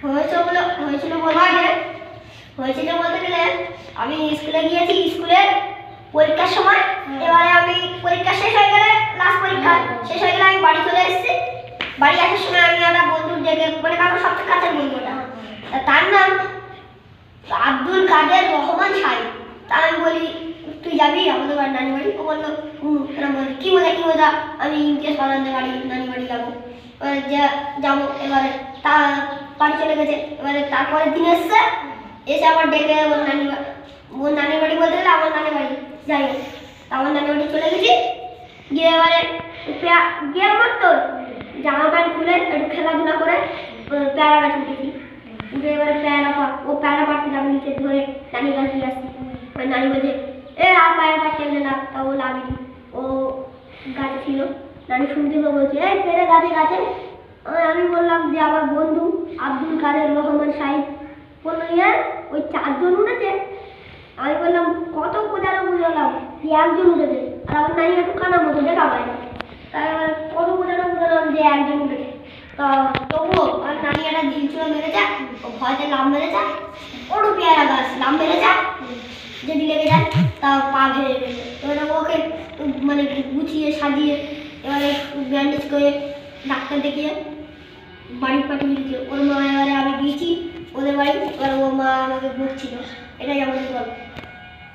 হয়েছিল বলতে গেলে আমি স্কুলে গিয়েছি, স্কুলে পরীক্ষার সময়। এবারে আমি পরীক্ষা শেষ হয়ে গেলে, লাস্ট পরীক্ষা শেষ হয়ে গেলে আমি বাড়ি চলে এসেছি। বাড়ি আসার সময় আমি একটা বন্ধুর ডেকে, মানে আমার সবথেকে কাছের বন্ধুটা, তার নাম আব্দুল কাদের রহমান সাহেব। তা আমি বলি, তুই যাবি আমাদের বাড়ি নানি বাড়ি? ও বললো বলি কি মজা, আমি ইমতিয়াজ পালানদের বাড়ি নানি বাড়ি যাবো। যাবো। এবারে তা বাড়ি চলে গেছে। এবারে তারপরের দিন এসে আমার ডেকে ওর নানি বাড়ি বলতে গেলে আমার নানি বাড়ি, যাই হোক আমার নানি বাড়ি চলে গেছি। গিয়ে এবারে গিয়ে আমার তো জামা প্যান্ট খুলে একটু খেলাধুলা করে পেয়ারা গাছ উঠেছি। উঠে এবারে পেয়ারা পাড়তে যাবে, নিচে ধরে নানি গাছ দিয়ে আসছি। নানি বলছে আর পেয়ারা কেমনে না, তা ও লাগেনি, ও গাছে ছিল। নানি শুনতে বলছে পেরে গাছে। আমি বললাম যে আমার বন্ধু আব্দুল কাদের রহমান সাহেব। বললো ওই 4 জন উঠেছে। আমি বললাম কত বোঝানো বুঝলাম, 1 জন উঠেছে। আর আমার নানি একটু কানা মতো দেখা পায় না, তাই কত বোঝানো বুঝলাম যে 1 জন উঠেছে। তা তবুও আমার নানি একটা ঝিল ছিল মেরেছে, ও ভয়তে লাভ মেরেছে, ওরও পেয়ারা গাছ লাভ মেরেছে, যদি লেগে যায় তা পা ভেঙে গেছে। এবারে ওকে মানে গুছিয়ে সাজিয়ে এবারে ব্যান্ডেজ করে ডাক্তার দেখিয়ে বাড়ি পাঠিয়ে দিয়েছে ওর মা। এবারে আমি গিয়েছি ওদের বাড়ি, এবার ও মা আমাকে বকছিল। এটাই আমাদের গল্প।